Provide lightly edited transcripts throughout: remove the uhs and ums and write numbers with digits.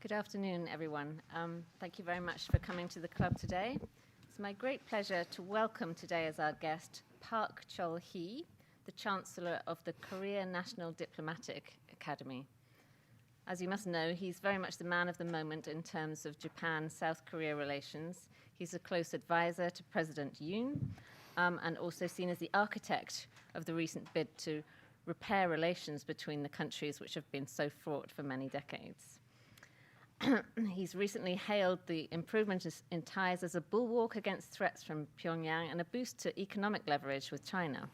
Good afternoon, everyone. Thank you very much for coming to the club today. It's my great pleasure to welcome today as our guest Park Cheol-Hee, the Chancellor of the Korea National Diplomatic Academy. As you must know, he's very much the man of the moment in terms of Japan-South Korea relations. He's a close advisor to President Yoon, and also seen as the architect of the recent bid to repair relations between the countries which have been so fraught for many decades. He's recently hailed the improvement in ties as a bulwark against threats from Pyongyang and a boost to economic leverage with China.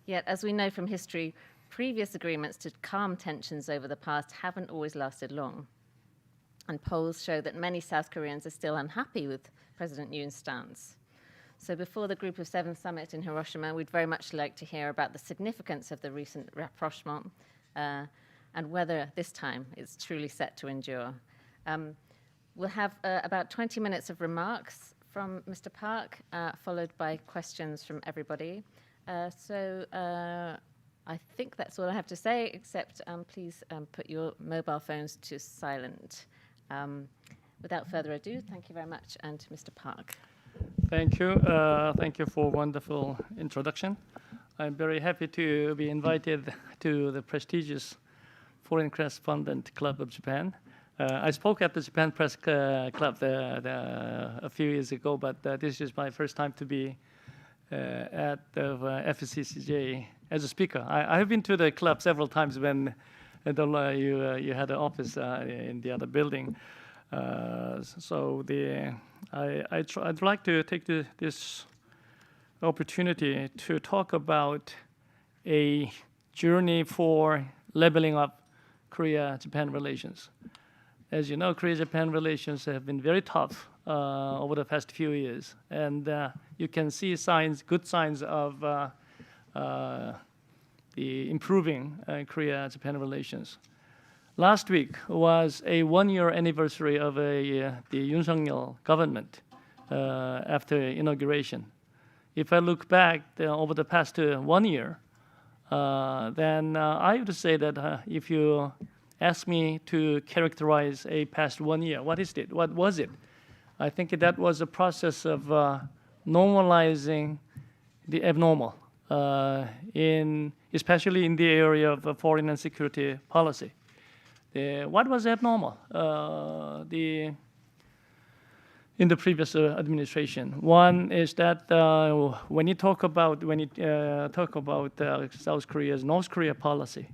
Yet, as we know from history, previous agreements to calm tensions over the past haven't always lasted long. And polls show that many South Koreans are still unhappy with President Yoon's stance. So before the Group of Seven summit in Hiroshima, we'd very much like to hear about the significance of the recent rapprochement and whether this time it's truly set to endure. We'll have about 20 minutes of remarks from Mr. Park, followed by questions from everybody. So I think that's all I have to say, except please put your mobile phones to silent. Without further ado, thank you very much, and Mr. Park. Thank you. Thank you for a wonderful introduction. I'm very happy to be invited to the prestigious Foreign Correspondent Club of Japan. I spoke at the Japan Press Club a few years ago, but this is my first time to be at the FCCJ as a speaker. I have been to the club several times when you had an office in the other building. I'd like to take this opportunity to talk about a journey for leveling up Korea-Japan relations. As you know, Korea-Japan relations have been very tough over the past few years, and you can see good signs of the improving Korea-Japan relations. Last week was a one-year anniversary of the Yoon Suk-yeol government after inauguration. If I look back over the past 1 year, then I would say that if you ask me to characterize a past 1 year, what was it? I think that was a process of normalizing the abnormal, especially in the area of foreign and security policy. What was abnormal in the previous administration? One is that when you talk about South Korea's North Korea policy,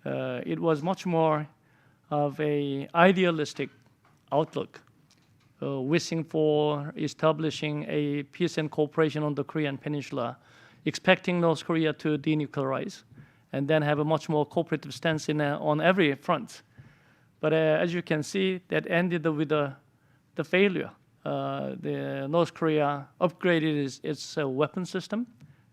it was much more of a idealistic outlook, wishing for establishing a peace and cooperation on the Korean Peninsula, expecting North Korea to denuclearize, and then have a much more cooperative stance on every front. But as you can see, that ended with the failure. The North Korea upgraded its weapon system,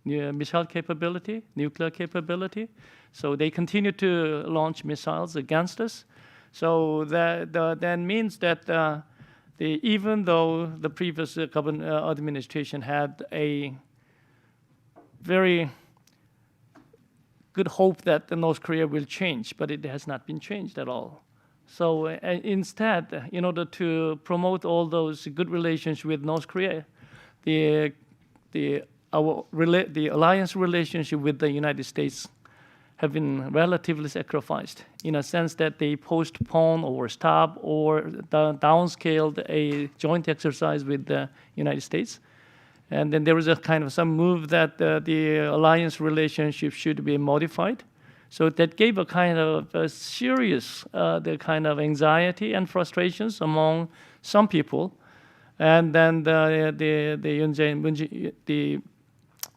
missile capability, nuclear capability. So they continue to launch missiles against us. So that means that even though the previous administration had a very good hope that the North Korea will change, but it has not been changed at all. So instead, in order to promote all those good relations with North Korea, the alliance relationship with the United States have been relatively sacrificed in a sense that they postponed or stopped or downscaled a joint exercise with the United States. And then there was a kind of some move that the alliance relationship should be modified. So that gave a kind of a serious the kind of anxiety and frustrations among some people. And then the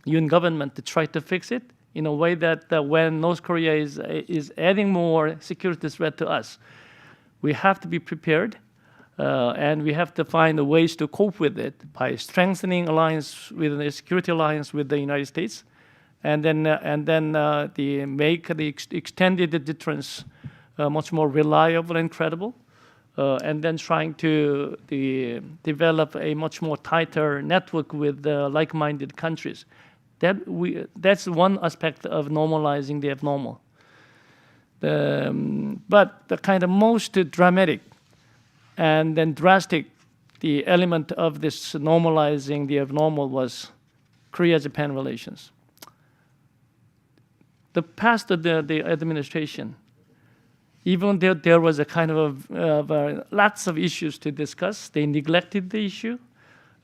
Yoon government tried to fix it in a way that when North Korea is adding more security threat to us, we have to be prepared, and we have to find ways to cope with it by strengthening alliance with the security alliance with the United States, and then make the extended deterrence much more reliable and credible, and then trying to develop a much more tighter network with like-minded countries. That's one aspect of normalizing the abnormal. But the kind of most dramatic And then drastic, the element of this normalizing the abnormal was Korea-Japan relations. The past of the administration, even though there was a kind of lots of issues to discuss, they neglected the issue,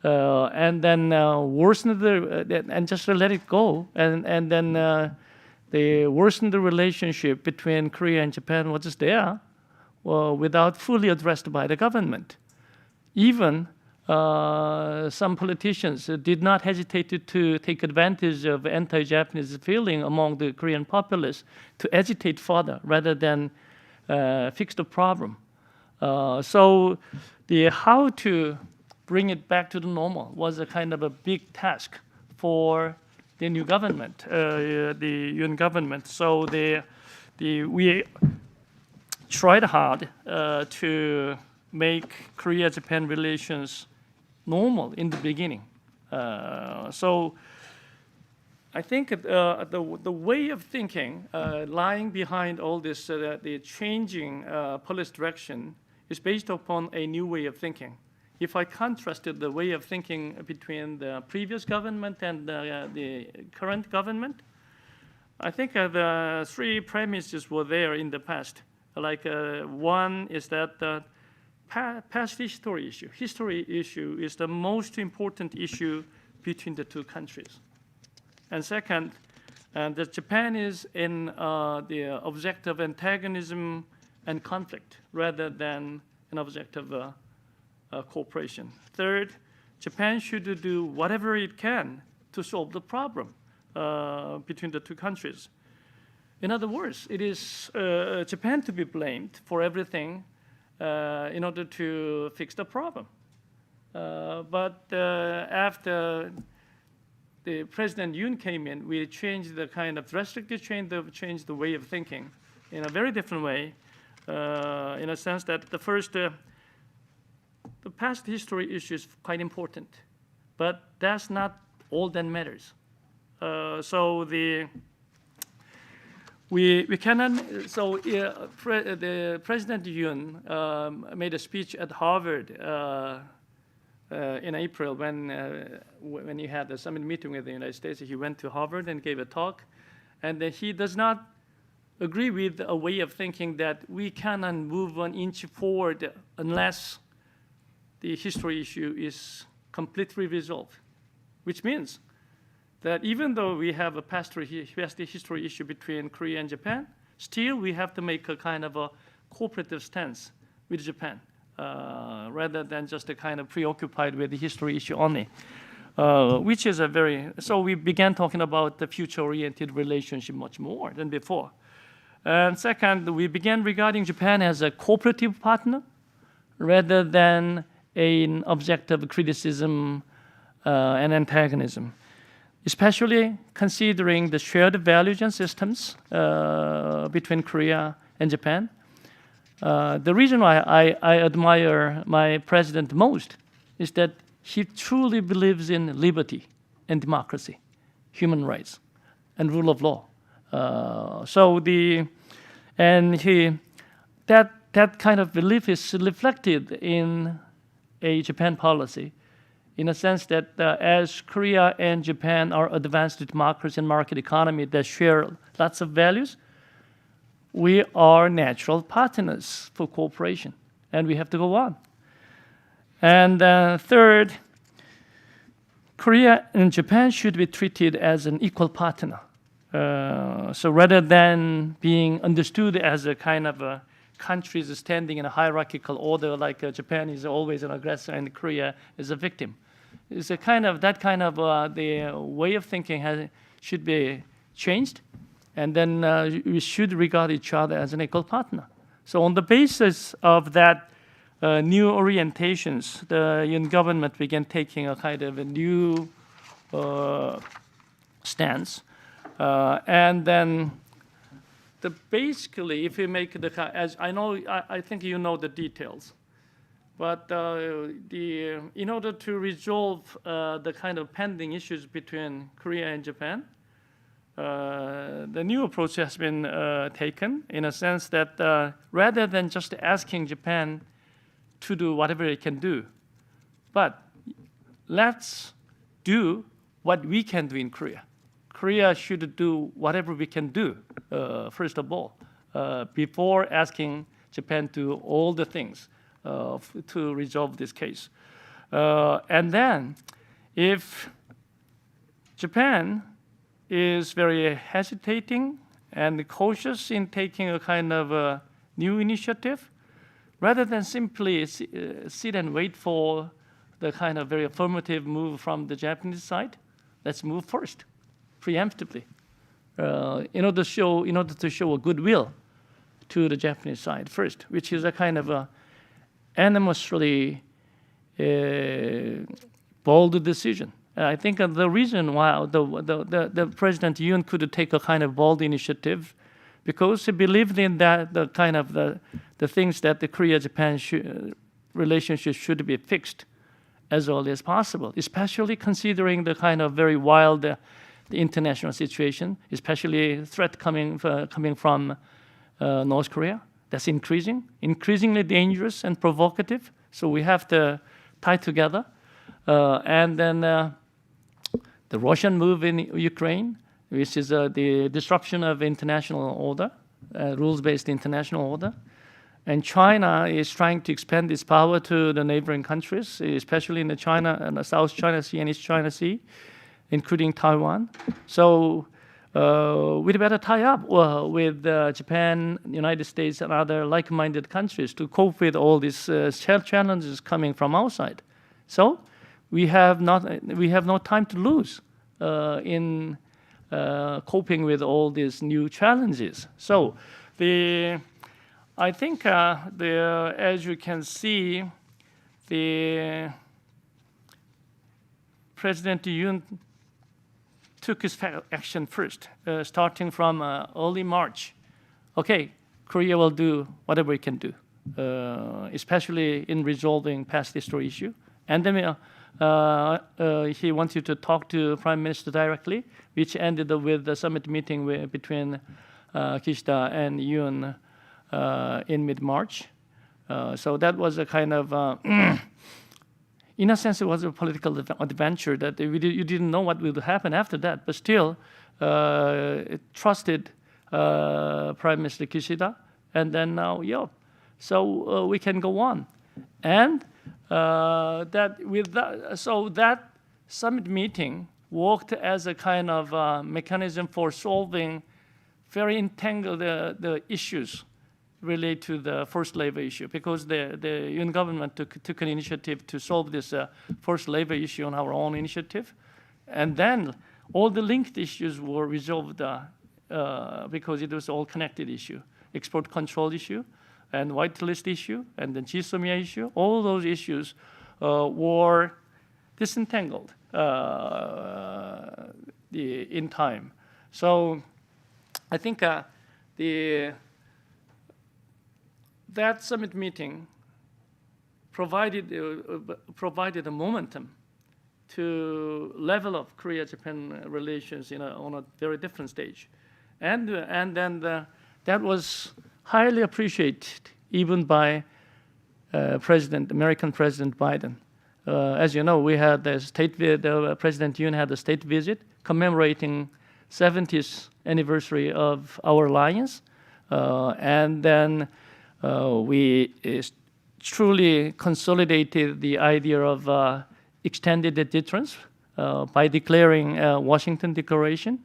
and then worsened and just let it go, and then they worsened the relationship between Korea and Japan, was just there, without fully addressed by the government. Even some politicians did not hesitate to take advantage of anti-Japanese feeling among the Korean populace to agitate further rather than fix the problem. So how to bring it back to the normal was a kind of a big task for the new government, the Yoon government. So we tried hard to make Korea-Japan relations normal in the beginning. So I think the way of thinking lying behind all this, the changing policy direction, is based upon a new way of thinking. If I contrasted the way of thinking between the previous government and the current government, I think the three premises were there in the past. Like one is that the past history issue. History issue is the most important issue between the two countries. And second, that Japan is in the object of antagonism and conflict rather than an object of cooperation. Third, Japan should do whatever it can to solve the problem between the two countries. In other words, it is Japan to be blamed for everything in order to fix the problem. But after the President Yoon came in, we changed the kind of drastically changed the way of thinking in a very different way, in a sense that the past history issue is quite important, but that's not all that matters. So we cannot. So the President Yoon made a speech at Harvard in April when he had a summit meeting with the United States. He went to Harvard and gave a talk, and he does not agree with a way of thinking that we cannot move an inch forward unless the history issue is completely resolved, which means that even though we have a past history issue between Korea and Japan, still we have to make a kind of a cooperative stance with Japan, rather than just a kind of preoccupied with the history issue only, which is so we began talking about the future-oriented relationship much more than before. And second, we began regarding Japan as a cooperative partner rather than an object of criticism and antagonism, especially considering the shared values and systems between Korea and Japan. The reason why I admire my president most is that he truly believes in liberty and democracy, human rights, and rule of law. That kind of belief is reflected in a Japan policy, in a sense that as Korea and Japan are advanced democracy and market economy that share lots of values, we are natural partners for cooperation, and we have to go on. And third, Korea and Japan should be treated as an equal partner. So rather than being understood as a kind of a countries standing in a hierarchical order, like Japan is always an aggressor and Korea is a victim. It's a kind of the way of thinking should be changed, and then we should regard each other as an equal partner. So on the basis of that new orientations, the Yoon government began taking a kind of a new stance, and then basically, if you make as I think you know the details, but in order to resolve the kind of pending issues between Korea and Japan, the new approach has been taken in a sense that rather than just asking Japan to do whatever it can do. But let's do what we can do in Korea. Korea should do whatever we can do, first of all, before asking Japan to do all the things to resolve this case. And then, if Japan is very hesitating and cautious in taking a kind of a new initiative, rather than simply sit and wait for the kind of very affirmative move from the Japanese side, let's move first, preemptively, in order to show a goodwill to the Japanese side first, which is a kind of a enormously bold decision. I think the reason why the President Yoon could take a kind of bold initiative, because he believed in that the kind of the things that the Korea-Japan relationship should be fixed as early as possible, especially considering the kind of very wild the international situation, especially threat coming from North Korea. That's increasingly dangerous and provocative. So we have to tie together. And then the Russian move in Ukraine, which is the disruption of international order, rules-based international order. And China is trying to expand its power to the neighboring countries, especially in the South China Sea and East China Sea, including Taiwan. So we'd better tie up with Japan, United States, and other like-minded countries to cope with all these challenges coming from outside. So we have no time to lose in coping with all these new challenges. So I think as you can see, the President Yoon took his action first, starting from early March. Okay, Korea will do whatever it can do, especially in resolving past history issue. And then he wanted to talk to Prime Minister directly, which ended with the summit meeting between Kishida and Yoon in mid-March. So that was a kind of, in a sense, it was a political adventure that you didn't know what would happen after that, but still it trusted Prime Minister Kishida, and then now, so we can go on. And that summit meeting worked as a kind of mechanism for solving very entangled the issues related to the forced labor issue, because the Yoon government took an initiative to solve this forced labor issue on our own initiative. And then all the linked issues were resolved because it was all connected issue. Export control issue, and whitelist issue, and the GSOMIA issue. All those issues were disentangled in time. So I think that summit meeting provided a momentum to level up Korea-Japan relations on a very different stage, and then that was highly appreciated even by American President Biden. As you know, we had President Yoon had a state visit commemorating 70th anniversary of our alliance, and then we truly consolidated the idea of extended deterrence by declaring a Washington Declaration.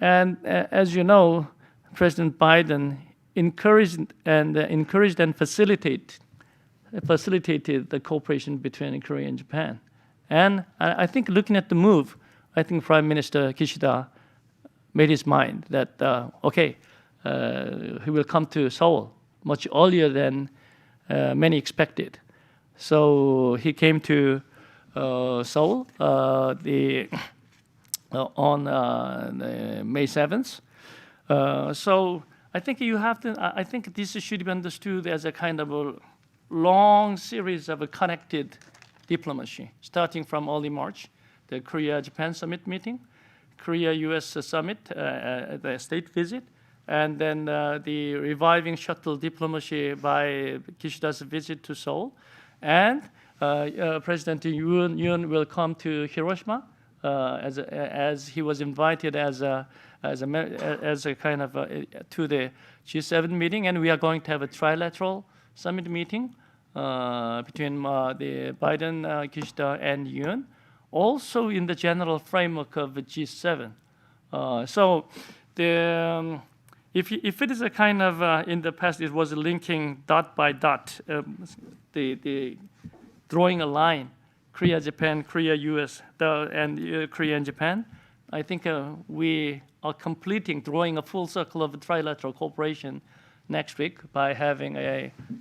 And as you know, President Biden encouraged and facilitated the cooperation between Korea and Japan. And I think, looking at the move, I think Prime Minister Kishida made his mind that he will come to Seoul much earlier than many expected. So he came to Seoul on May 7th. So I think I think this should be understood as a kind of a long series of a connected diplomacy, starting from early March, the Korea-Japan summit meeting, Korea-US summit, the state visit, and then the reviving shuttle diplomacy by Kishida's visit to Seoul, and President Yoon will come to Hiroshima as he was invited as a kind of to the G7 meeting, and we are going to have a trilateral summit meeting between the Biden, Kishida, and Yoon, also in the general framework of the G7. So the if it is a kind of in the past it was linking dot by dot, the drawing a line, Korea, Japan, Korea, U.S., and Korea and Japan. I think we are completing, drawing a full circle of trilateral cooperation next week by having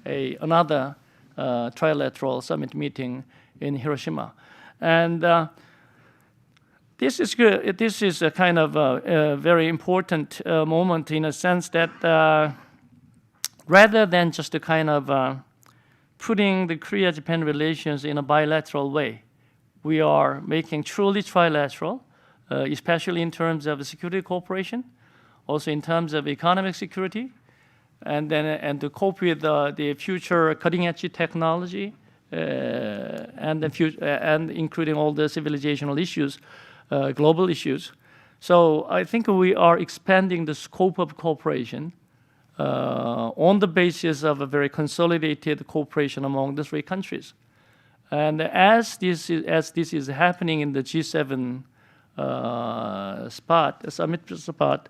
another trilateral summit meeting in Hiroshima. And this is good. This is a kind of a very important moment in a sense that rather than just a kind of putting the Korea-Japan relations in a bilateral way, we are making truly trilateral, especially in terms of security cooperation, also in terms of economic security, and to cope with the future cutting-edge technology, and including all the civilizational issues, global issues. So I think we are expanding the scope of cooperation on the basis of a very consolidated cooperation among the three countries. And as this is happening in the G7 summit spot,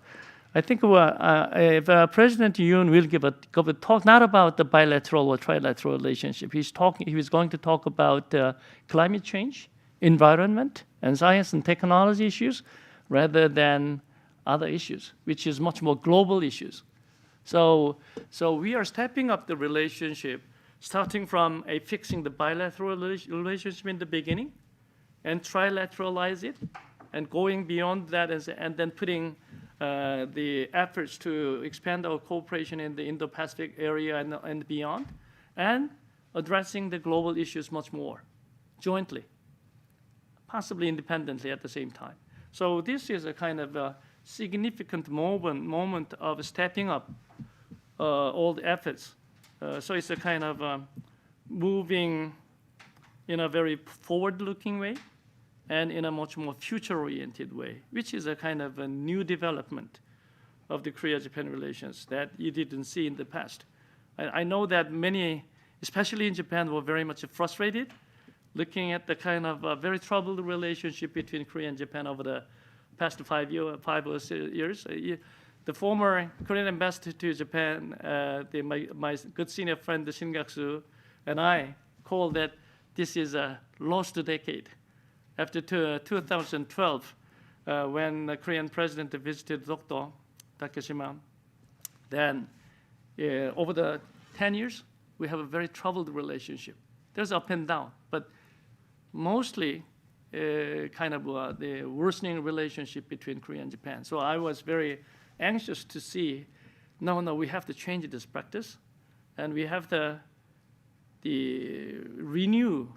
I think if President Yoon will give a talk not about the bilateral or trilateral relationship, he was going to talk about climate change, environment, and science and technology issues, rather than other issues, which is much more global issues. So we are stepping up the relationship, starting from fixing the bilateral relationship in the beginning, and trilateralize it, and going beyond that, and then putting the efforts to expand our cooperation in the Indo-Pacific area and beyond, and addressing the global issues much more jointly, possibly independently at the same time. So this is a kind of a significant moment of stepping up all the efforts. So it's a kind of moving in a very forward-looking way and in a much more future-oriented way, which is a kind of a new development of the Korea-Japan relations that you didn't see in the past. I know that many, especially in Japan, were very much frustrated looking at the kind of very troubled relationship between Korea and Japan over the past 5 or 6 years. The former Korean ambassador to Japan, my good senior friend Shin Gak-soo, and I call that this is a lost decade. After 2012, when the Korean president visited Dokdo, Takeshima, then over the 10 years, we have a very troubled relationship. There's up and down, but mostly kind of the worsening relationship between Korea and Japan. So I was very anxious to see, no, we have to change this practice, and we have to renew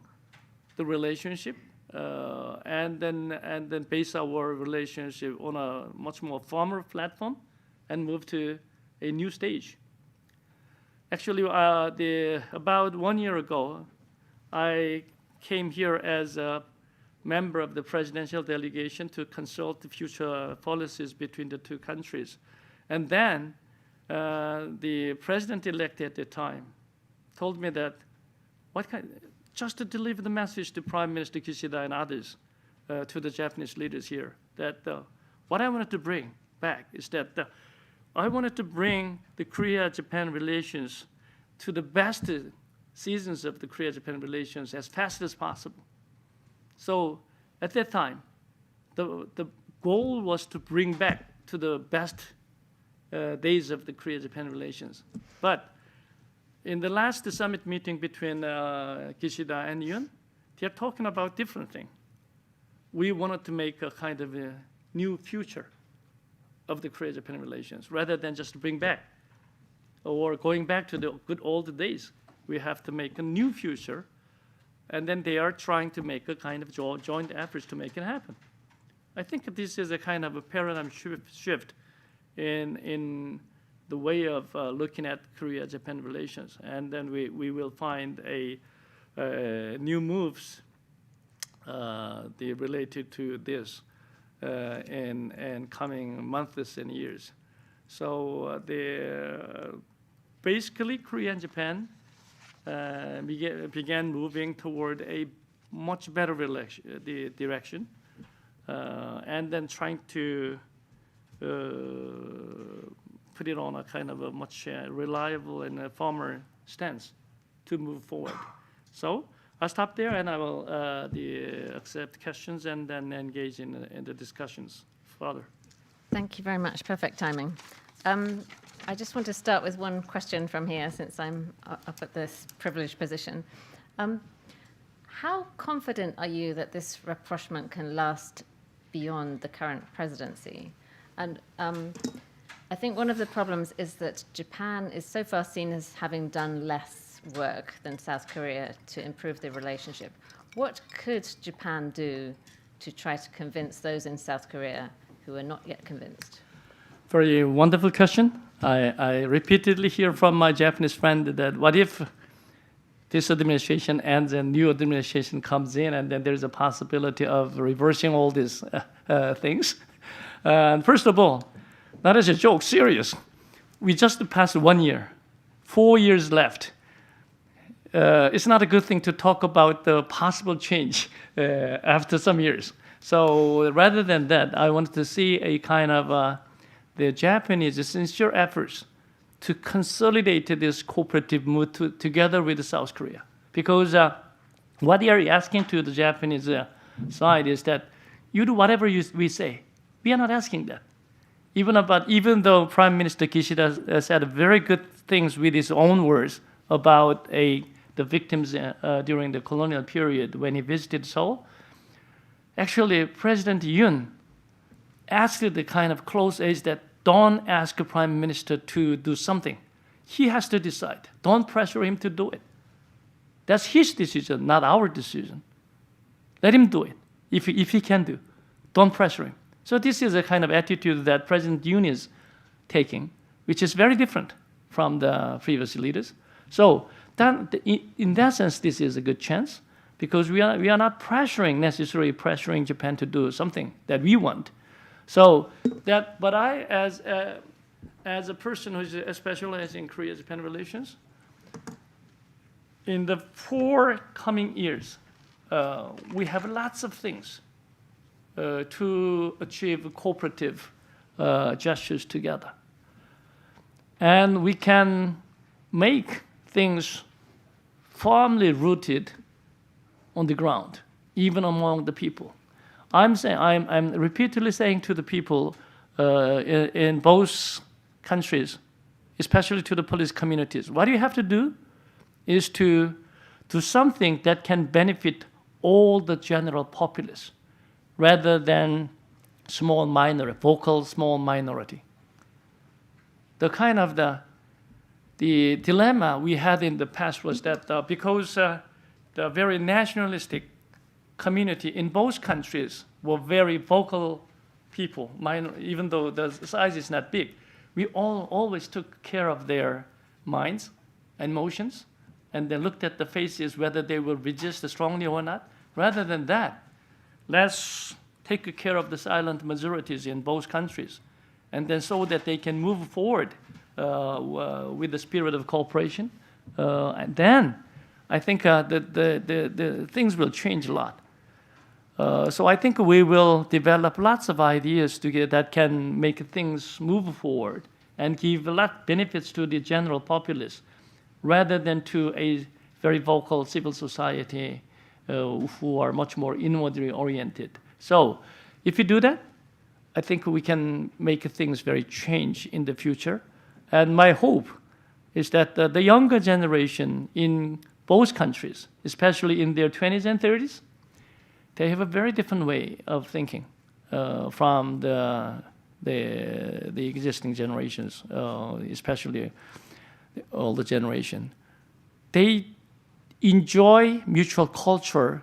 the relationship, and then base our relationship on a much more firmer platform, and move to a new stage. Actually, about 1 year ago, I came here as a member of the presidential delegation to consult the future policies between the two countries. And then the president-elect at the time told me that just to deliver the message to Prime Minister Kishida and others, to the Japanese leaders here, that what I wanted to bring back is that I wanted to bring the Korea-Japan relations to the best seasons of the Korea-Japan relations as fast as possible. So at that time, the goal was to bring back to the best days of the Korea-Japan relations. But in the last summit meeting between Kishida and Yoon, they're talking about different things. We wanted to make a kind of a new future of the Korea-Japan relations, rather than just bring back or going back to the good old days. We have to make a new future, and then they are trying to make a kind of joint efforts to make it happen. I think this is a kind of a paradigm shift in the way of looking at Korea-Japan relations, and then we will find new moves related to this in coming months and years. So basically, Korea and Japan began moving toward a much better direction, and then trying to put it on a kind of a much reliable and a firmer stance to move forward. So I'll stop there, and I will accept questions and then engage in the discussions further. Thank you very much. Perfect timing. I just want to start with one question from here, since I'm up at this privileged position. How confident are you that this rapprochement can last beyond the current presidency? And I think one of the problems is that Japan is so far seen as having done less work than South Korea to improve the relationship. What could Japan do to try to convince those in South Korea who are not yet convinced? Very wonderful question. I repeatedly hear from my Japanese friend that what if this administration ends and new administration comes in, and then there's a possibility of reversing all these things. First of all, not as a joke, serious. We just passed 1 year, 4 years left. It's not a good thing to talk about the possible change after some years. So rather than that, I wanted to see a kind of the Japanese sincere efforts to consolidate this cooperative mood together with South Korea. Because what they are asking to the Japanese side is that you do whatever we say. We are not asking that. Even though Prime Minister Kishida said very good things with his own words about the victims during the colonial period when he visited Seoul, actually President Yoon asked the kind of close aides that don't ask a prime minister to do something. He has to decide. Don't pressure him to do it. That's his decision, not our decision. Let him do it if he can do. Don't pressure him. So this is a kind of attitude that President Yoon is taking, which is very different from the previous leaders. So in that sense, this is a good chance, because we are not necessarily pressuring Japan to do something that we want. So but I, as a person who is specialized in Korea-Japan relations, in the 4 coming years, we have lots of things to achieve cooperative gestures together. And we can make things firmly rooted on the ground, even among the people. I'm repeatedly saying to the people in both countries, especially to the police communities, what you have to do is to do something that can benefit all the general populace, rather than vocal small minority. The kind of the dilemma we had in the past was that because the very nationalistic community in both countries were very vocal people, even though the size is not big, we always took care of their minds and emotions, and then looked at the faces whether they will resist strongly or not. Rather than that, let's take care of the silent majorities in both countries, and then so that they can move forward with the spirit of cooperation. And then I think the things will change a lot. So I think we will develop lots of ideas that can make things move forward and give a lot of benefits to the general populace, rather than to a very vocal civil society who are much more inwardly oriented. So if we do that, I think we can make things very change in the future. And my hope is that the younger generation in both countries, especially in their 20s and 30s, they have a very different way of thinking from the existing generations, especially the older generation. They enjoy mutual culture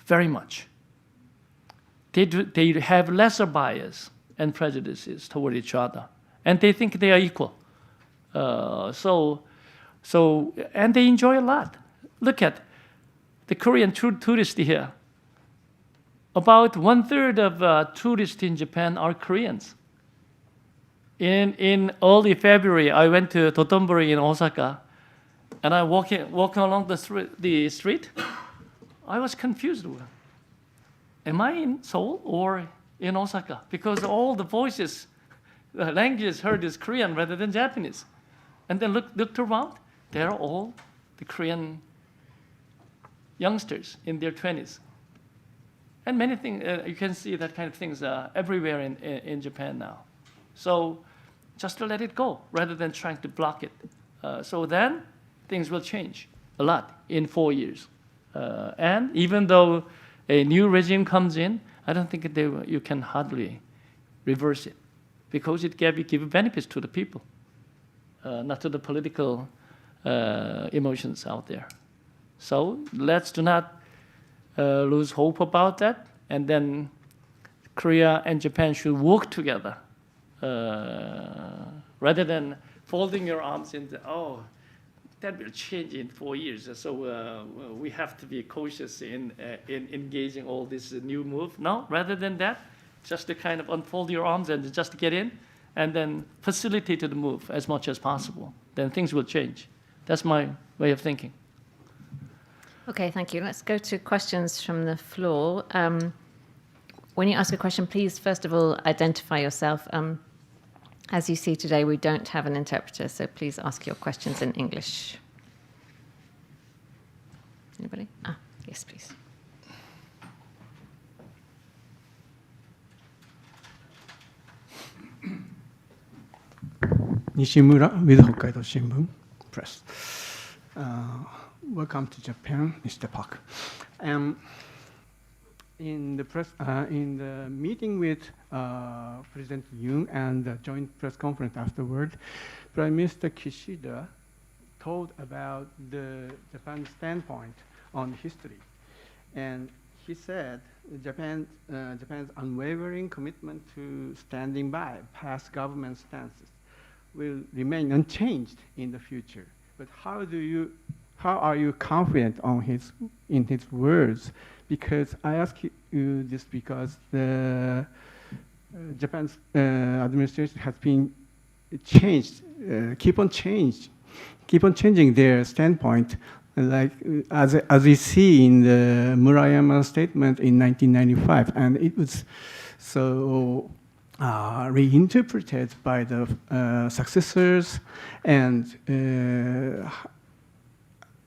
very much. They have lesser bias and prejudices toward each other. and they think they are equal. And they enjoy a lot. Look at the Korean tourists here. About 1/3 of tourists in Japan are Koreans. In early February, I went to Dotonbori in Osaka, and I walking along the street. I was confused. Am I in Seoul or in Osaka? Because all the voices, the languages heard is Korean rather than Japanese. And then looked around. They're all the Korean youngsters in their 20s. And many things, you can see that kind of things everywhere in Japan now. So just to let it go rather than trying to block it. So then things will change a lot in 4 years. And even though a new regime comes in, I don't think you can hardly reverse it because it give benefits to the people, not to the political emotions out there. So let's do not lose hope about that. And then Korea and Japan should work together rather than folding your arms and, oh, that will change in 4 years. So we have to be cautious in engaging all this new move. No, rather than that, just to kind of unfold your arms and just get in and then facilitate the move as much as possible. Then things will change. That's my way of thinking. Okay, thank you. Let's go to questions from the floor. When you ask a question, please, first of all, identify yourself. As you see today, we don't have an interpreter, so please ask your questions in English. Anybody? Yes, please. Nishimura with Hokkaido Shimbun Press. Welcome to Japan, Mr. Park. In the meeting with President Yoon and the joint press conference afterward, Prime Minister Kishida told about the Japan's standpoint on history, and he said Japan's unwavering commitment to standing by past government stances will remain unchanged in the future. But how are you confident in his words? Because I ask you this because the Japan's administration has been changed, keep on changing their standpoint, like as we see in the Murayama statement in 1995, and it was so reinterpreted by the successors, and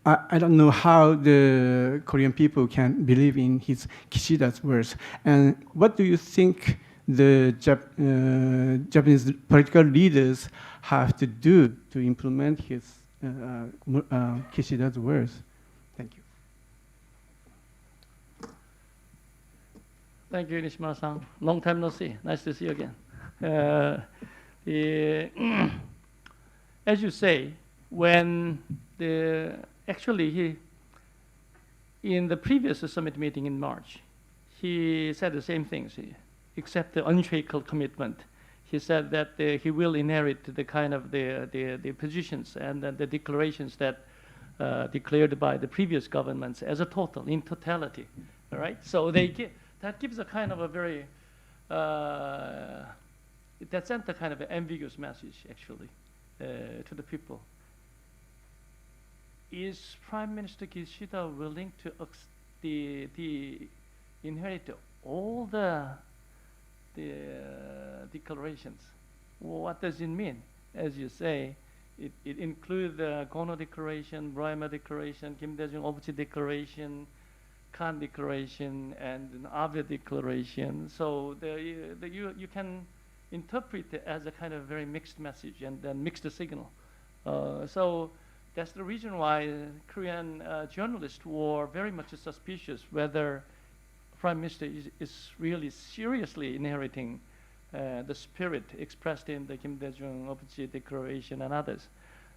I don't know how the Korean people can believe in Kishida's words. And what do you think the Japanese political leaders have to do to implement Kishida's words? Thank you. Thank you, Nishimura-san. Long time no see. Nice to see you again. As you say, when actually, in the previous summit meeting in March, he said the same things, except the unshakable commitment. He said that he will inherit the kind of the positions and the declarations that declared by the previous governments as a total, in totality. All right. So that gives a kind of a very that sent a kind of an ambiguous message actually to the people. Is Prime Minister Kishida willing to inherit all the declarations? What does it mean? As you say, it includes the Kono Declaration, Murayama Declaration, Kim Dae-jung Obuchi Declaration, Kan Declaration, and an Abe Declaration. So you can interpret it as a kind of very mixed message and then mixed signal. So that's the reason why Korean journalists were very much suspicious whether Prime Minister is really seriously inheriting the spirit expressed in the Kim Dae-jung Obuchi Declaration and others.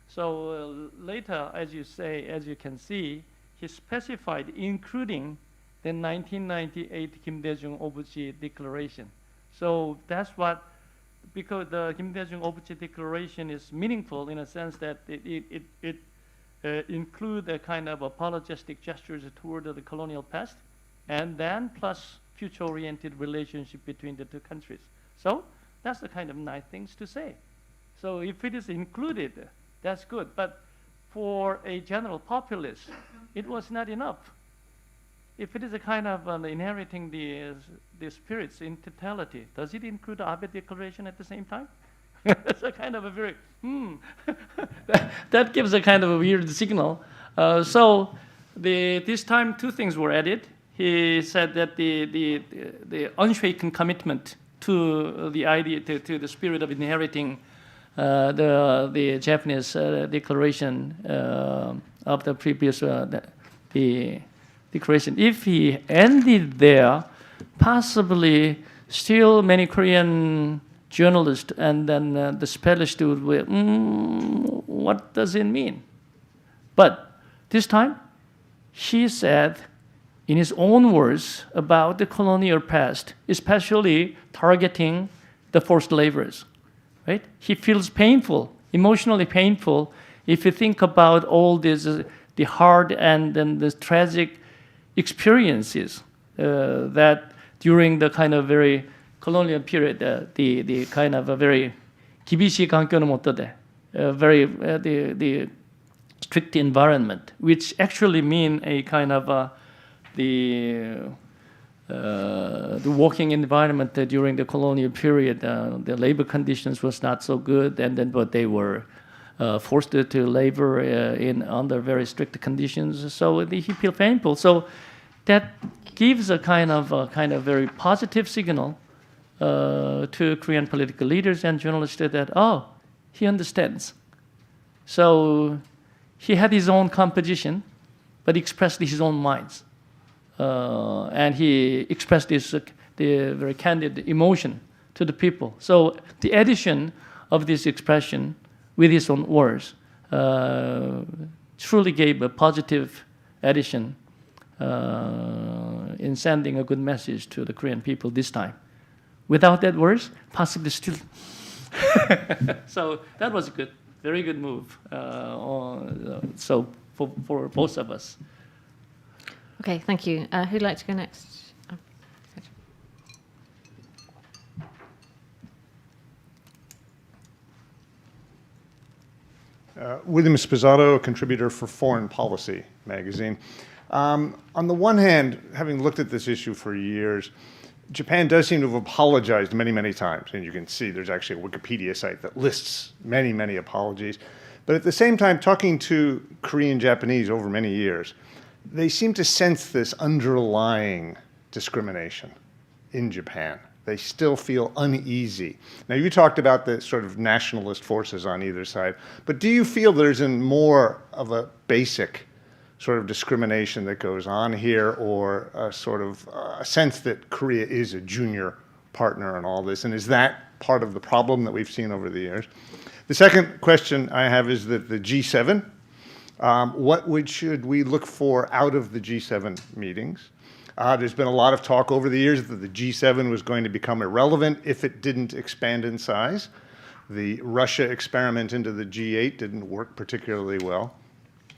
So later, as you can see, he specified including the 1998 Kim Dae-jung Obuchi Declaration. So that's what because the Kim Dae-jung Obje Declaration is meaningful in a sense that it include a kind of apologetic gestures toward the colonial past, and then plus future-oriented relationship between the two countries. So that's the kind of nice things to say. So if it is included, that's good. But for a general populace, it was not enough. If it is a kind of inheriting the spirits in totality, does it include the Abe Declaration at the same time? That's a kind of a very, that gives a kind of a weird signal. So this time, two things were added. He said that the unshaken commitment to the idea, to the spirit of inheriting the Japanese declaration of the previous the declaration. If he ended there, possibly still many Korean journalists and then the specialist would be, what does it mean? But this time, he said, in his own words, about the colonial past, especially targeting the forced laborers, right? He feels painful, emotionally painful, if you think about all this, the hard and then the tragic experiences that during the kind of very colonial period, the kind of a very 기비시環境の下で, very the strict environment, which actually mean a kind of the working environment during the colonial period. The labor conditions was not so good, and then but they were forced to labor under very strict conditions. So he feel painful. So that gives a kind of very positive signal to Korean political leaders and journalists that he understands. So he had his own composition, but expressed his own minds, and he expressed the very candid emotion to the people. So the addition of this expression with his own words truly gave a positive addition in sending a good message to the Korean people this time. Without that words, possibly still. So that was a good, very good move. So for both of us. Okay, thank you. Who'd like to go next? William Spizzato, a contributor for Foreign Policy magazine. On the one hand, having looked at this issue for years, Japan does seem to have apologized many, many times. And you can see there's actually a Wikipedia site that lists many, many apologies. But at the same time, talking to Korean Japanese over many years, they seem to sense this underlying discrimination in Japan. They still feel uneasy. Now, you talked about the sort of nationalist forces on either side, but do you feel there's more of a basic sort of discrimination that goes on here, or a sort of a sense that Korea is a junior partner in all this? And is that part of the problem that we've seen over the years? The second question I have is that the G7, what should we look for out of the G7 meetings? There's been a lot of talk over the years that the G7 was going to become irrelevant if it didn't expand in size. The Russia experiment into the G8 didn't work particularly well.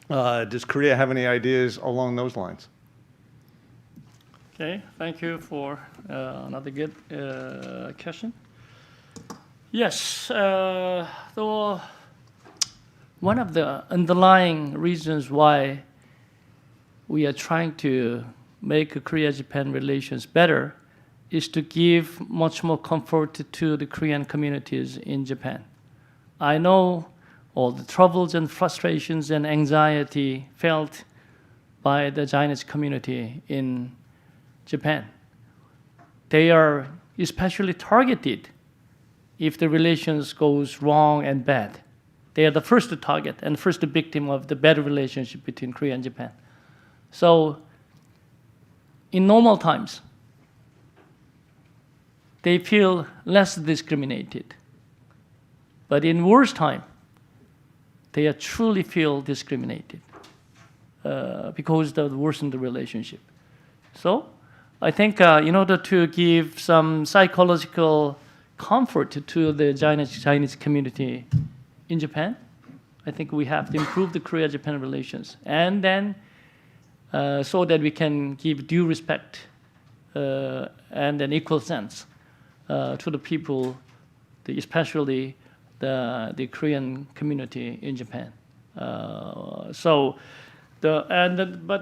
Does Korea have any ideas along those lines? Okay, thank you for another good question. Yes, one of the underlying reasons why we are trying to make Korea-Japan relations better is to give much more comfort to the Korean communities in Japan. I know all the troubles and frustrations and anxiety felt by the Chinese community in Japan. They are especially targeted if the relations goes wrong and bad. They are the first target and first victim of the bad relationship between Korea and Japan. So in normal times, they feel less discriminated. But in worse time, they truly feel discriminated because of the worsened relationship. So I think in order to give some psychological comfort to the Chinese community in Japan. I think we have to improve the Korea-Japan relations, and then so that we can give due respect and an equal sense to the people, especially the Korean community in Japan. But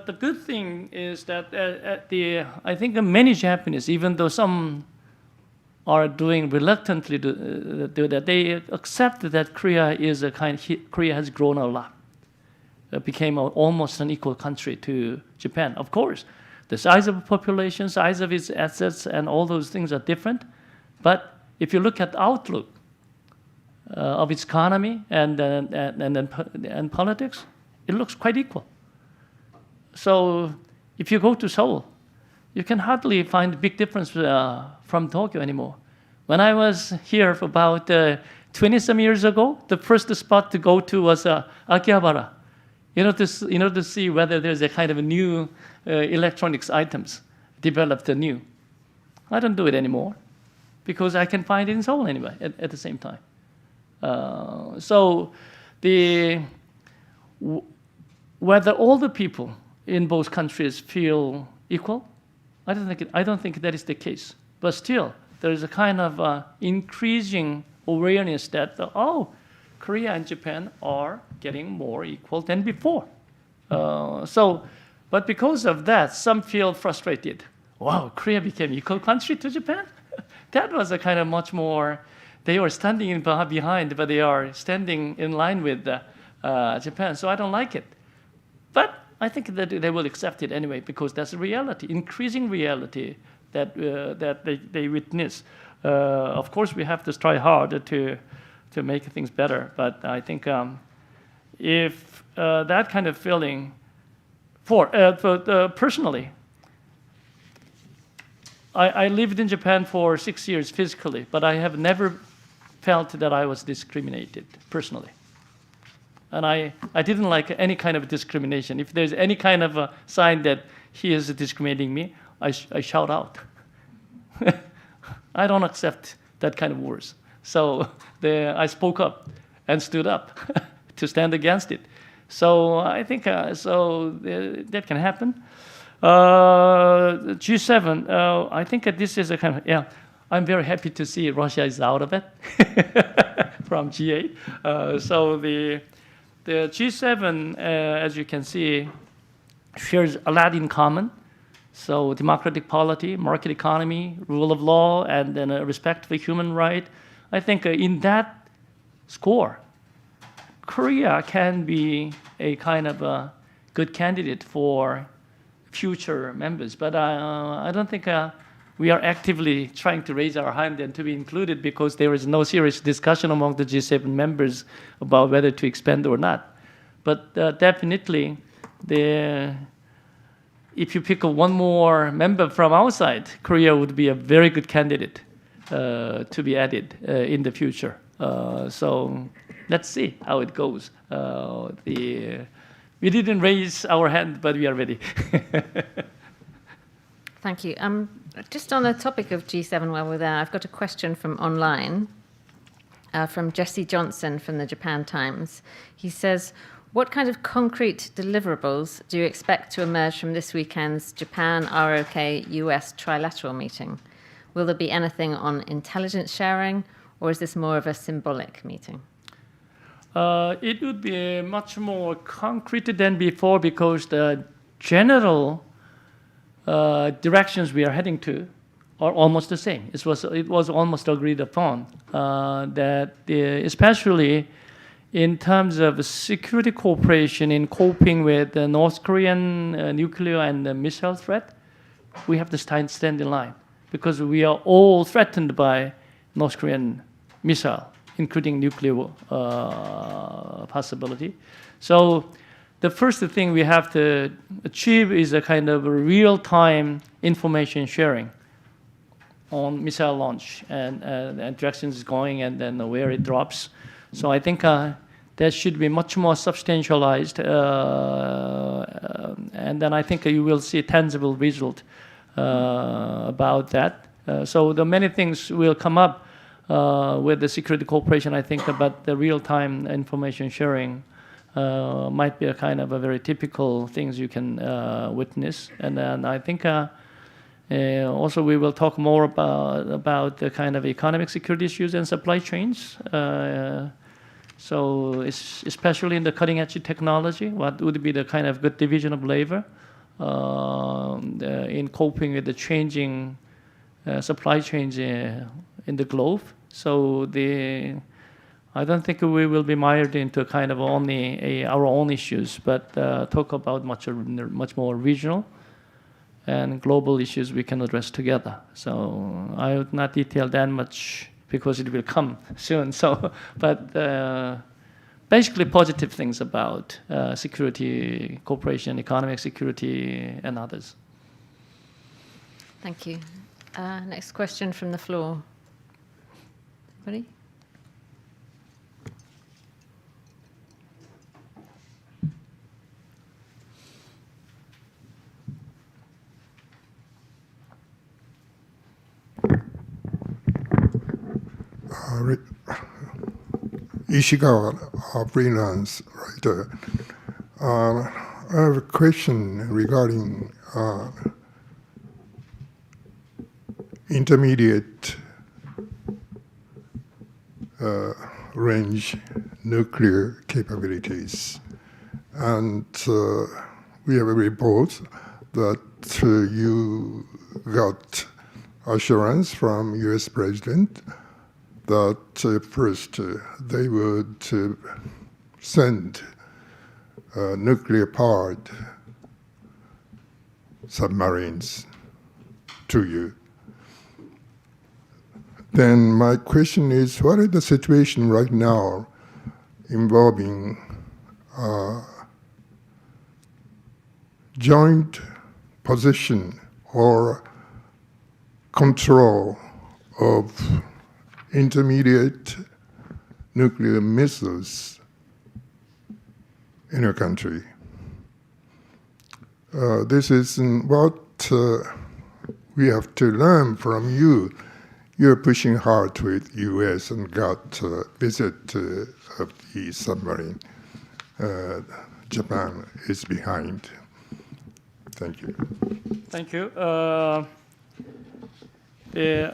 the good thing is that I think many Japanese, even though some are doing reluctantly to do that, they accept that Korea has grown a lot. It became almost an equal country to Japan. Of course, the size of the population, size of its assets, and all those things are different. But if you look at the outlook of its economy and politics, it looks quite equal. So if you go to Seoul, you can hardly find a big difference from Tokyo anymore. When I was here for about 20-some years ago, the first spot to go to was Akihabara. To see whether there's a kind of a new electronics items developed anew. I don't do it anymore because I can find it in Seoul anyway at the same time. Whether all the people in both countries feel equal, I don't think that is the case. But still, there is a kind of increasing awareness that Korea and Japan are getting more equal than before. But because of that, some feel frustrated. Wow, Korea became equal country to Japan? That was a kind of much more, they were standing behind, but they are standing in line with Japan. So I don't like it. But I think that they will accept it anyway, because that's a reality, increasing reality that they witness. Of course, we have to try hard to make things better. But I think if that kind of feeling, personally, I lived in Japan for 6 years physically, but I have never felt that I was discriminated personally. And I didn't like any kind of discrimination. If there's any kind of a sign that he is discriminating me, I shout out. I don't accept that kind of words. So I spoke up and stood up to stand against it. So I think that can happen. G7, I think this is a kind of, I'm very happy to see Russia is out of it from G8. So the G7, as you can see, shares a lot in common. So democratic polity, market economy, rule of law, and then respect for human rights. I think in that score, Korea can be a kind of a good candidate for future members. But I don't think we are actively trying to raise our hand and to be included, because there is no serious discussion among the G7 members about whether to expand or not. But definitely, if you pick one more member from outside, Korea would be a very good candidate to be added in the future. So let's see how it goes. We didn't raise our hand, but we are ready. Thank you. Just on the topic of G7 while we're there, I've got a question from online, from Jesse Johnson from the Japan Times. He says, what kind of concrete deliverables do you expect to emerge from this weekend's Japan ROK US trilateral meeting? Will there be anything on intelligence sharing, or is this more of a symbolic meeting? It would be much more concrete than before, because the general directions we are heading to are almost the same. It was almost agreed upon that especially in terms of security cooperation in coping with the North Korean nuclear and missile threat, we have to stand in line, because we are all threatened by North Korean missile, including nuclear possibility. So the first thing we have to achieve is a kind of real-time information sharing on missile launch and directions going and then where it drops. So I think that should be much more substantialized, and then I think you will see a tangible result about that. So the many things will come up. with the security cooperation, I think about the real-time information sharing might be a kind of a very typical things you can witness. And then I think also we will talk more about the kind of economic security issues and supply chains. So especially in the cutting edge technology, what would be the kind of good division of labor in coping with the changing supply chains in the globe. So I don't think we will be mired into kind of only our own issues, but talk about much more regional and global issues we can address together. So I would not detail that much because it will come soon. So, but basically positive things about security, cooperation, economic security, and others. Thank you. Next question from the floor. Ready? Ishigawa, freelance writer. I have a question regarding intermediate range nuclear capabilities. And we have a report that you got assurance from US President that first they would send nuclear-powered submarines to you. Then my question is, what is the situation right now involving joint position or control of intermediate nuclear missiles in your country? This is what we have to learn from you. You're pushing hard with U.S. and got a visit of the submarine. Japan is behind. Thank you. Thank you.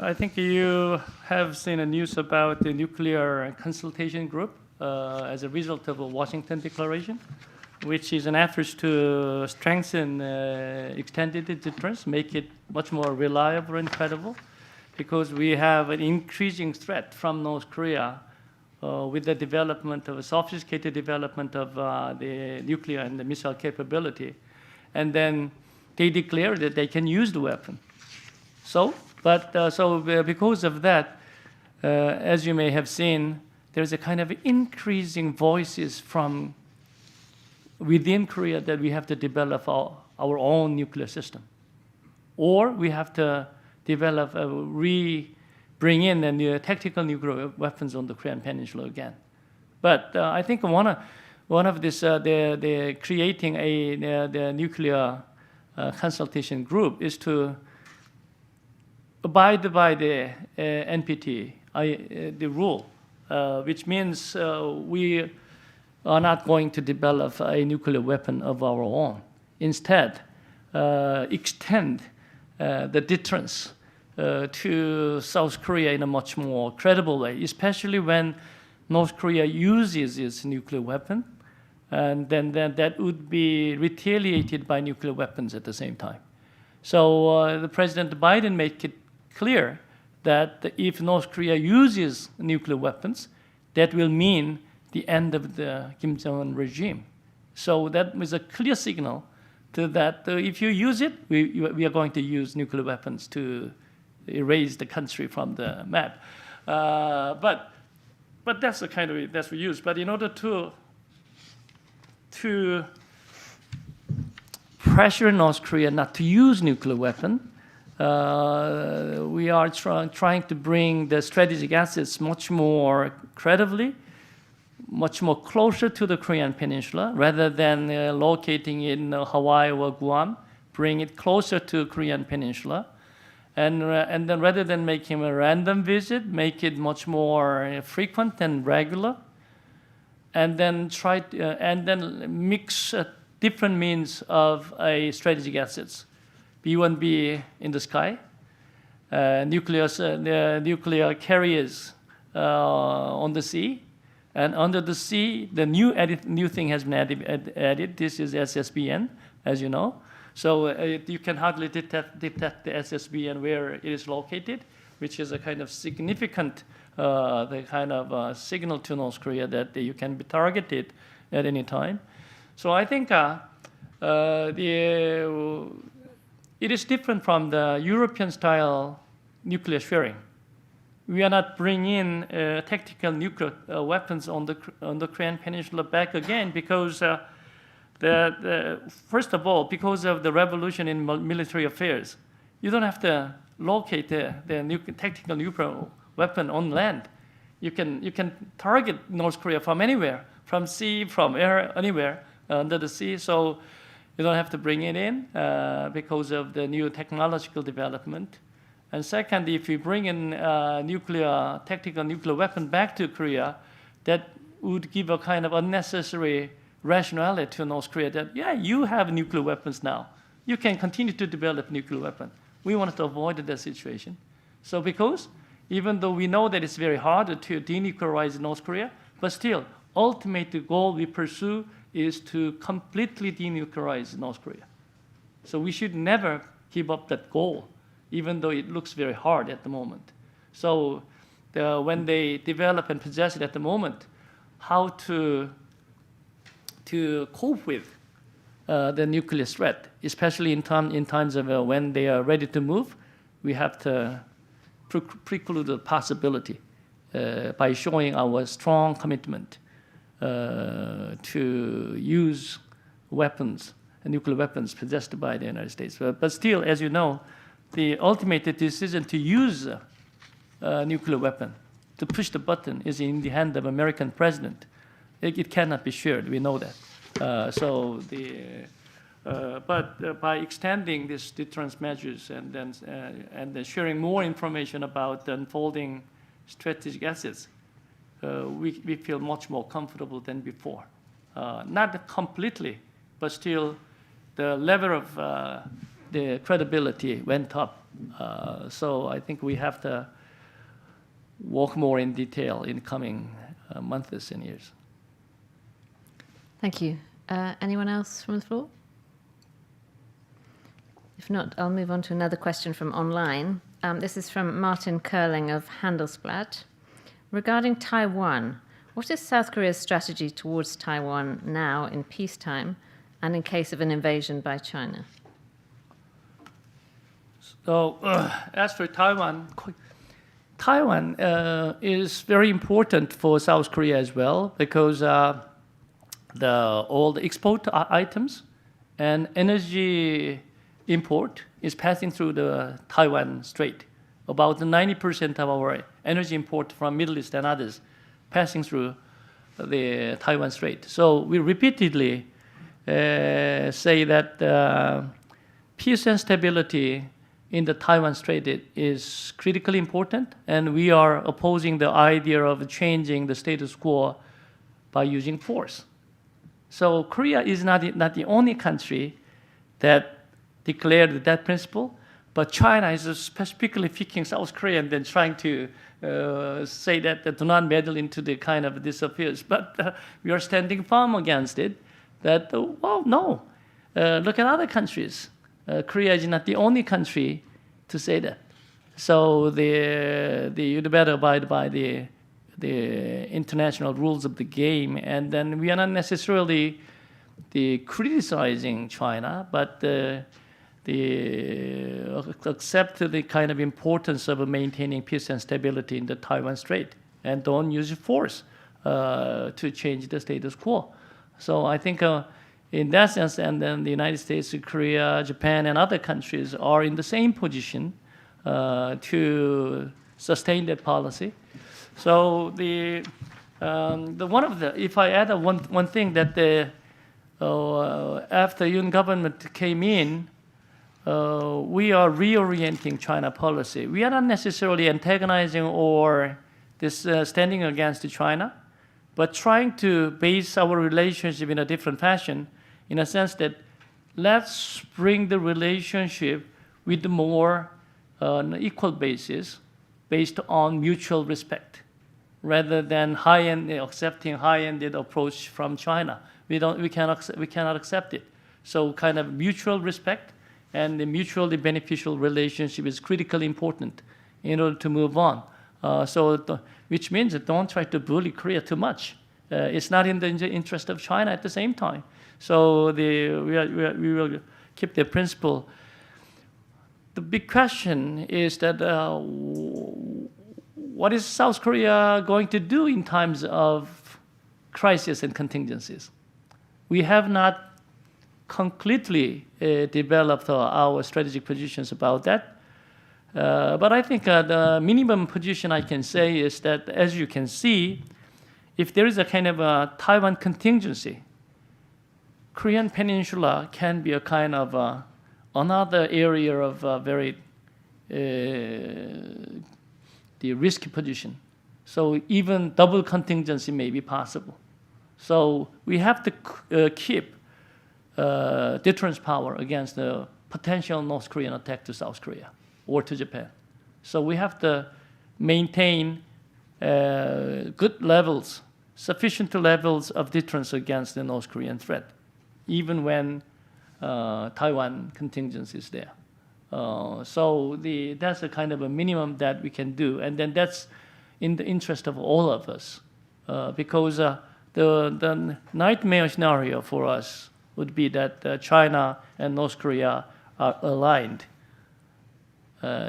I think you have seen the news about the nuclear consultation group as a result of a Washington Declaration, which is an effort to strengthen extended deterrence, make it much more reliable and credible, because we have an increasing threat from North Korea with the development of a sophisticated development of the nuclear and the missile capability. And then they declare that they can use the weapon. So because of that, as you may have seen, there's a kind of increasing voices from within Korea that we have to develop our own nuclear system. Or we have to develop, bring in the new tactical nuclear weapons on the Korean Peninsula again. But I think one of this, they're creating the nuclear consultation group is to abide by the NPT, the rule, which means we are not going to develop a nuclear weapon of our own. Instead, extend the deterrence to South Korea in a much more credible way, especially when North Korea uses its nuclear weapon, and then that would be retaliated by nuclear weapons at the same time. So the President Biden made it clear that if North Korea uses nuclear weapons, that will mean the end of the Kim Jong-un regime. So that was a clear signal to that if you use it, we are going to use nuclear weapons to erase the country from the map. But that's the kind of that's we use. But in order to pressure North Korea not to use nuclear weapon, we are trying to bring the strategic assets much more credibly, much more closer to the Korean Peninsula, rather than locating in Hawaii or Guam, bring it closer to Korean Peninsula. And then rather than making a random visit, make it much more frequent and regular. And then mix different means of strategic assets. B-1B in the sky, nuclear carriers on the sea, and under the sea, the new thing has been added. This is SSBN, as you know. So you can hardly detect the SSBN where it is located, which is a kind of significant signal to North Korea that you can be targeted at any time. So I think it is different from the European-style nuclear sharing. We are not bringing tactical nuclear weapons on the Korean Peninsula back again because, first of all, because of the revolution in military affairs, you don't have to locate the tactical nuclear weapon on land. You can target North Korea from anywhere, from sea, from air, anywhere under the sea. So you don't have to bring it in because of the new technological development. And second, if you bring in tactical nuclear weapon back to Korea, that would give a kind of unnecessary rationality to North Korea that, yeah, you have nuclear weapons now. You can continue to develop nuclear weapon. We wanted to avoid that situation. So because even though we know that it's very hard to denuclearize North Korea, but still, ultimate goal we pursue is to completely denuclearize North Korea. So we should never give up that goal, even though it looks very hard at the moment. So when they develop and possess it at the moment, how to cope with the nuclear threat, especially in times of when they are ready to move, we have to preclude the possibility by showing our strong commitment to use weapons, nuclear weapons possessed by the United States. But still, as you know, the ultimate decision to use a nuclear weapon, to push the button, is in the hand of American president. It cannot be shared. We know that. But by extending these deterrence measures and then sharing more information about the unfolding strategic assets, we feel much more comfortable than before. Not completely, but still the level of the credibility went up. So I think we have to work more in detail in coming months and years. Thank you. Anyone else from the floor? If not, I'll move on to another question from online. This is from Martin Curling of Handelsblatt. Regarding Taiwan, what is South Korea's strategy towards Taiwan now in peacetime and in case of an invasion by China? So as for Taiwan is very important for South Korea as well because all the export items and energy import is passing through the Taiwan Strait. About 90% of our energy import from Middle East and others passing through the Taiwan Strait. So we repeatedly say that peace and stability in the Taiwan Strait is critically important, and we are opposing the idea of changing the status quo by using force. So Korea is not the only country that declared that principle, but China is specifically picking South Korea and then trying to say that do not meddle into the kind of these affairs. But we are standing firm against it. That well, no, look at other countries. Korea is not the only country to say that. So you'd better abide by the international rules of the game, and then we are not necessarily criticizing China, but accept the kind of importance of maintaining peace and stability in the Taiwan Strait, and don't use force to change the status quo. So I think in that sense, and then the United States, Korea, Japan, and other countries are in the same position to sustain that policy. So if I add one thing that after Yoon government came in, we are reorienting China policy. We are not necessarily antagonizing or standing against China, but trying to base our relationship in a different fashion, in a sense that let's bring the relationship with more equal basis, based on mutual respect, rather than accepting high-ended approach from China. We cannot accept it. So kind of mutual respect and the mutually beneficial relationship is critically important in order to move on. Which means that don't try to bully Korea too much. It's not in the interest of China at the same time. So we will keep the principle. The big question is that what is South Korea going to do in times of crisis and contingencies? We have not completely developed our strategic positions about that. But I think the minimum position I can say is that, as you can see, if there is a kind of a Taiwan contingency, Korean Peninsula can be a kind of another area of very the risky position. So even double contingency may be possible. So we have to keep deterrence power against the potential North Korean attack to South Korea or to Japan. So we have to maintain good levels, sufficient levels of deterrence against the North Korean threat, even when Taiwan contingence is there. So that's a kind of a minimum that we can do, and then that's in the interest of all of us, because the nightmare scenario for us would be that China and North Korea are aligned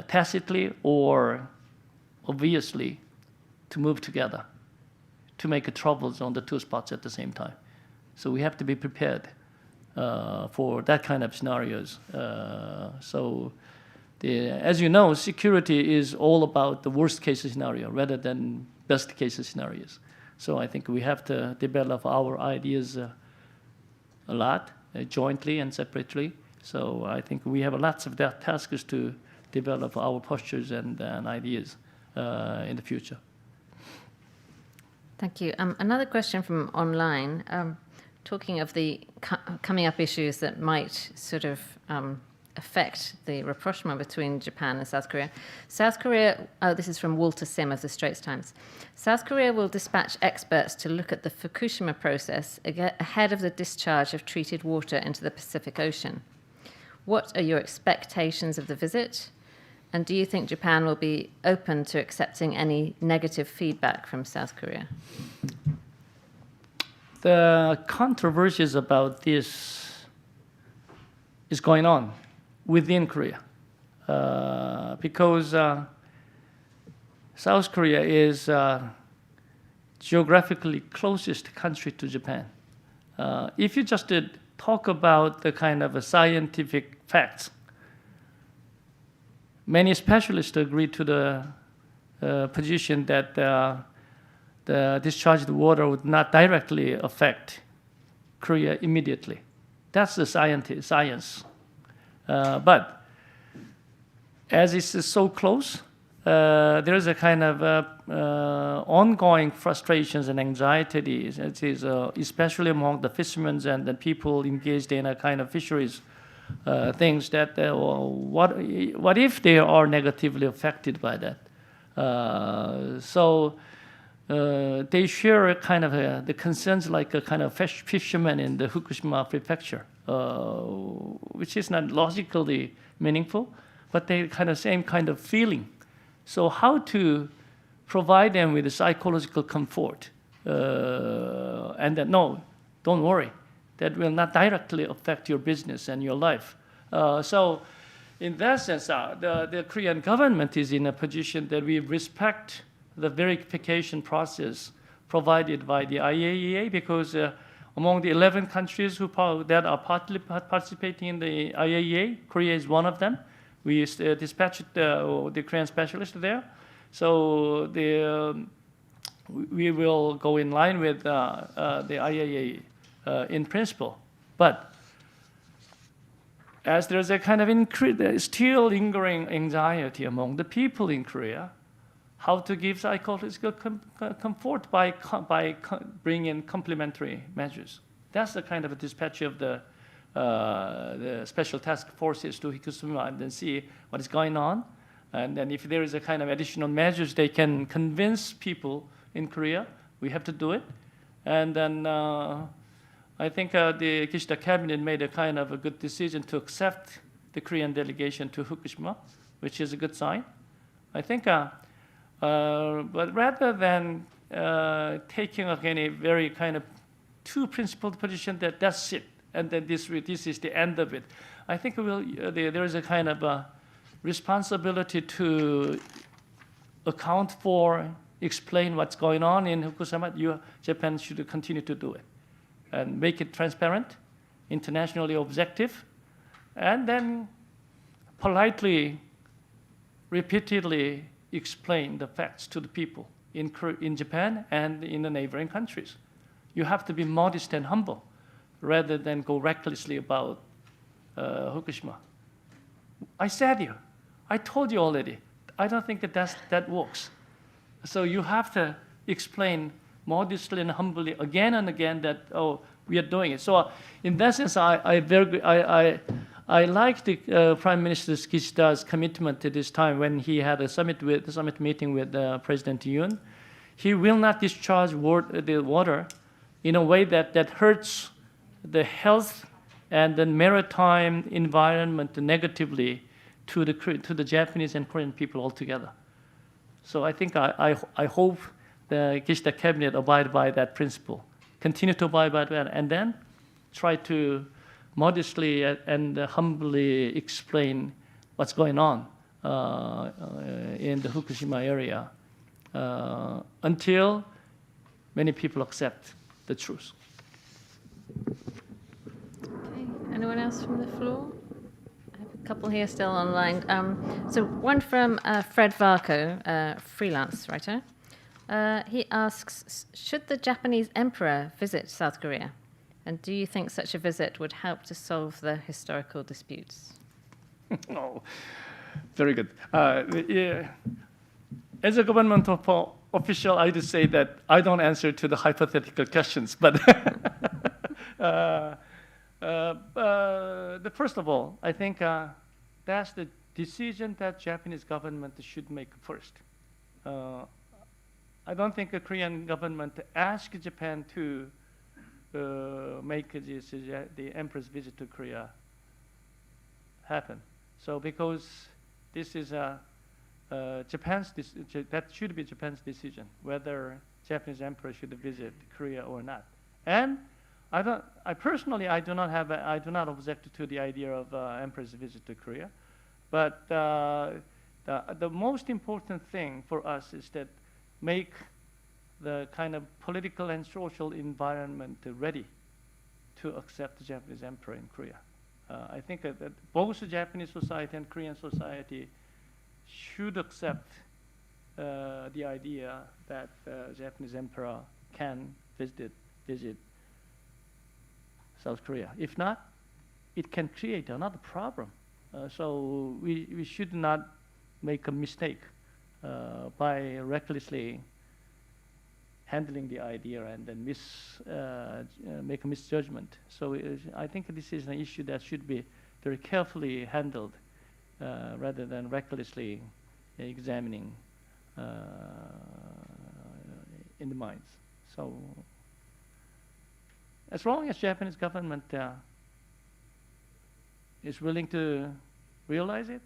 tacitly or obviously to move together, to make troubles on the two spots at the same time. So we have to be prepared for that kind of scenarios. As you know, security is all about the worst case scenario rather than best case scenarios. So I think we have to develop our ideas a lot, jointly and separately. So I think we have lots of tasks to develop our postures and ideas in the future. Thank you. Another question from online, talking of the coming up issues that might sort of affect the rapprochement between Japan and South Korea. South Korea, this is from Walter Sim of the Straits Times. South Korea will dispatch experts to look at the Fukushima process ahead of the discharge of treated water into the Pacific Ocean. What are your expectations of the visit? And do you think Japan will be open to accepting any negative feedback from South Korea? The controversies about this is going on within Korea, because South Korea is geographically closest country to Japan. If you just talk about the kind of scientific facts, many specialists agree to the position that the discharged water would not directly affect Korea immediately. That's the science. But as it's so close, there is a kind of ongoing frustrations and anxieties. It is especially among the fishermen and the people engaged in a kind of fisheries things that what if they are negatively affected by that? So they share a kind of the concerns like a kind of fishermen in the Fukushima prefecture, which is not logically meaningful, but they kind of same kind of feeling. So how to provide them with the psychological comfort, and that no, don't worry, that will not directly affect your business and your life. So in that sense, the Korean government is in a position that we respect the verification process provided by the IAEA, because among the 11 countries that are participating in the IAEA, Korea is one of them. We dispatched the Korean specialist there. So we will go in line with the IAEA in principle. But as there's a kind of still lingering anxiety among the people in Korea, how to give psychological comfort by bringing in complementary measures. That's the kind of a dispatch of the special task forces to Hikusuma and then see what is going on. And then if there is a kind of additional measures they can convince people in Korea, we have to do it. And then I think the Kishida cabinet made a kind of a good decision to accept the Korean delegation to Fukushima, which is a good sign. I think, but rather than taking any very kind of too principled position that that's it, and then this is the end of it, I think there is a kind of a responsibility to account for, explain what's going on in Fukushima. Japan should continue to do it and make it transparent, internationally objective, and then politely, repeatedly explain the facts to the people in Japan and in the neighboring countries. You have to be modest and humble rather than go recklessly about Fukushima. I said you. I told you already. I don't think that works. So you have to explain modestly and humbly again and again that, oh, we are doing it. So in that sense, I like the Prime Minister Kishida's commitment to this time when he had a summit meeting with President Yoon. He will not discharge the water in a way that hurts the health and the maritime environment negatively to the Japanese and Korean people altogether. So I think I hope the Kishida cabinet abide by that principle, continue to abide by that, and then try to modestly and humbly explain what's going on in the Fukushima area until many people accept the truth. Okay. Anyone else from the floor? I have a couple here still online. So one from Fred Varco, freelance writer. He asks, should the Japanese emperor visit South Korea? And do you think such a visit would help to solve the historical disputes? Oh, very good. As a government official, I would say that I don't answer to the hypothetical questions. But first of all, I think that's the decision that Japanese government should make first. I don't think the Korean government asked Japan to make the emperor's visit to Korea happen. So because this is that should be Japan's decision whether Japanese emperor should visit Korea or not. And I personally do not object to the idea of emperor's visit to Korea, but the most important thing for us is that make the kind of political and social environment ready to accept the Japanese emperor in Korea. I think that both the Japanese society and Korean society should accept the idea that the Japanese emperor can visit South Korea. If not, it can create another problem. So we should not make a mistake by recklessly handling the idea and then make a misjudgment. So I think this is an issue that should be very carefully handled rather than recklessly examining in the minds. So as long as Japanese government is willing to realize it,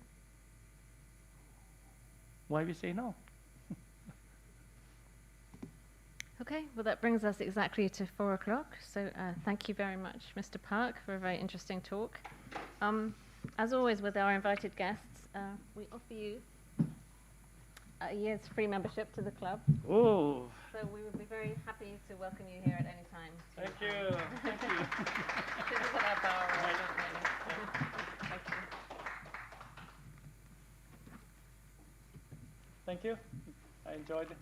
why we say no? Okay, well that brings us exactly to 4 o'clock. So thank you very much, Mr. Park, for a very interesting talk. As always with our invited guests, we offer you a year's free membership to the club. Oh. So we would be very happy to welcome you here at any time. Thank you. Thank you. To visit our bar or something. Thank you. Thank you. I enjoyed it.